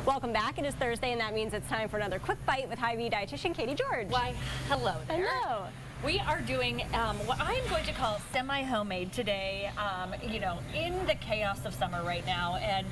Welcome back. It is Thursday, and that means it's time for another quick bite with Hy-Vee Dietitian Kaiti George. Why, hello there. Hello. We are doing what I'm going to call semi-homemade today, you know, in the chaos of summer right now. And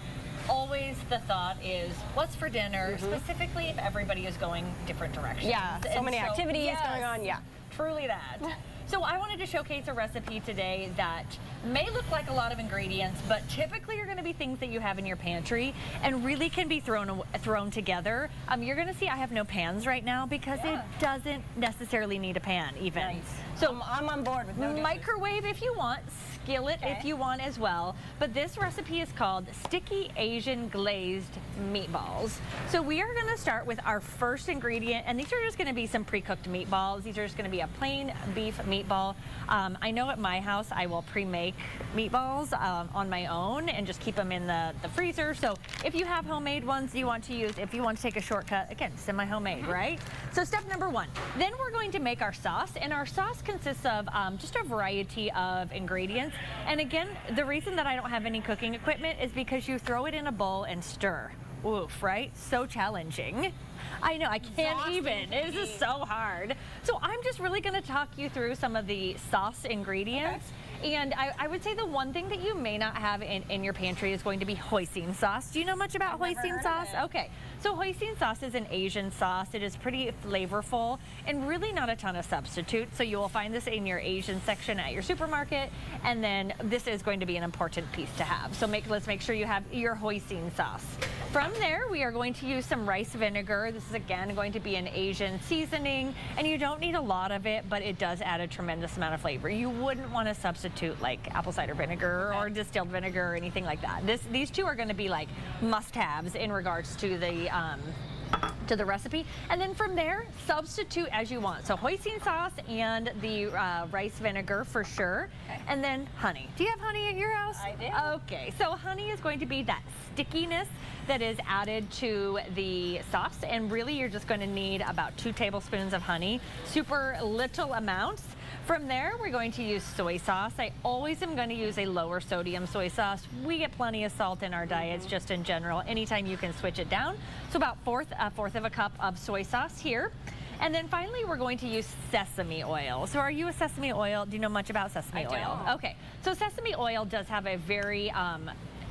always the thought is, what's for dinner, specifically if everybody is going different directions. Yeah, so many activities going on, yeah. Truly that. So I wanted to showcase a recipe today that may look like a lot of ingredients, but typically are going to be things that you have in your pantry and really can be thrown together. You're going to see I have no pans right now because it doesn't necessarily need a pan even. Nice. So I'm on board with no dishes. Microwave if you want, skillet if you want as well. But this recipe is called Sticky Asian Glazed Meatballs. So we are going to start with our first ingredient, and these are just going to be some pre-cooked meatballs. These are just going to be a plain beef meatball. I know at my house I will pre-make meatballs on my own and just keep them in the freezer. So if you have homemade ones you want to use, if you want to take a shortcut, again, semi-homemade, right? So step number one, then we're going to make our sauce, and our sauce consists of just a variety of ingredients. And again, the reason that I don't have any cooking equipment is because you throw it in a bowl and stir. Oof, right? So challenging. I know, I can't even. It is just so hard. So I'm just really going to talk you through some of the sauce ingredients. And I would say the one thing that you may not have in your pantry is going to be hoisin sauce. Do you know much about hoisin sauce? Okay, so hoisin sauce is an Asian sauce. It is pretty flavorful and really not a ton of substitutes. So you will find this in your Asian section at your supermarket, and then this is going to be an important piece to have. So let's make sure you have your hoisin sauce. From there, we are going to use some rice vinegar. This is again going to be an Asian seasoning, and you don't need a lot of it, but it does add a tremendous amount of flavor. You wouldn't want to substitute like apple cider vinegar or distilled vinegar or anything like that. These two are going to be like must-haves in regards to the recipe. And then from there, substitute as you want. So hoisin sauce and the rice vinegar for sure. And then honey. Do you have honey at your house? I do. Okay, so honey is going to be that stickiness that is added to the sauce, and really you're just going to need about 2 tablespoons of honey, super little amounts. From there, we're going to use soy sauce. I always am going to use a lower sodium soy sauce. We get plenty of salt in our diets just in general. Anytime you can switch it down. So about a fourth of a cup of soy sauce here. And then finally, we're going to use sesame oil. So are you a sesame oil? Do you know much about sesame oil? Okay, so sesame oil does have a very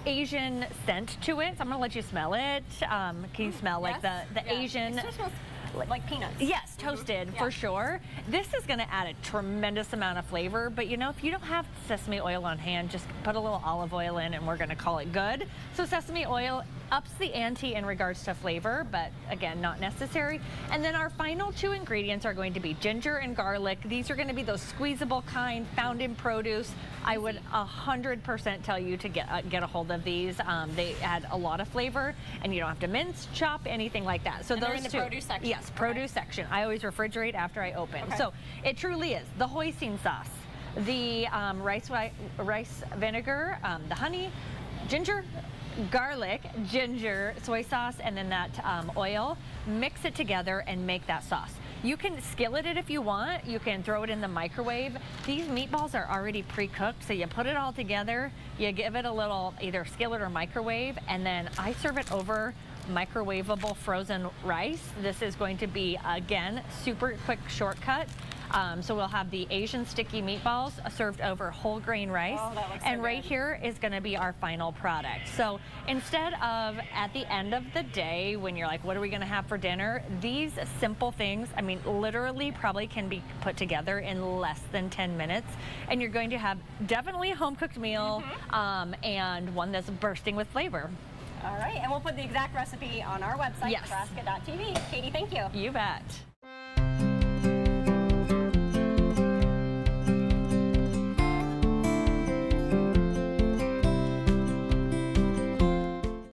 Asian scent to it. So I'm going to let you smell it. Can you smell like the Asian? It smells like peanuts. Yes, toasted for sure. This is going to add a tremendous amount of flavor, but you know, if you don't have sesame oil on hand, just put a little olive oil in and we're going to call it good. So sesame oil ups the ante in regards to flavor, but again, not necessary. And then our final 2 ingredients are going to be ginger and garlic. These are going to be those squeezable kind found in produce. I would 100% tell you to get a hold of these. They add a lot of flavor, and you don't have to mince, chop, anything like that. So those in the 2. Produce section. Yes, produce section. I always refrigerate after I open. So it truly is the hoisin sauce, the rice vinegar, the honey, ginger, garlic, ginger, soy sauce, and then that oil. Mix it together and make that sauce. You can skillet it if you want. You can throw it in the microwave. These meatballs are already pre-cooked, so you put it all together, you give it a little either skillet or microwave, and then I serve it over microwavable frozen rice. This is going to be, again, super quick shortcut. So we'll have the Asian sticky meatballs served over whole grain rice. Oh, that looks and so right good. here is going to be our final product. So instead of at the end of the day when you're like, what are we going to have for dinner? These simple things, I mean, literally probably can be put together in less than 10 minutes. And you're going to have definitely a home cooked meal and one that's bursting with flavor. All right, and we'll put the exact recipe on our website, Nebraska.tv. Kaiti, thank you. You bet.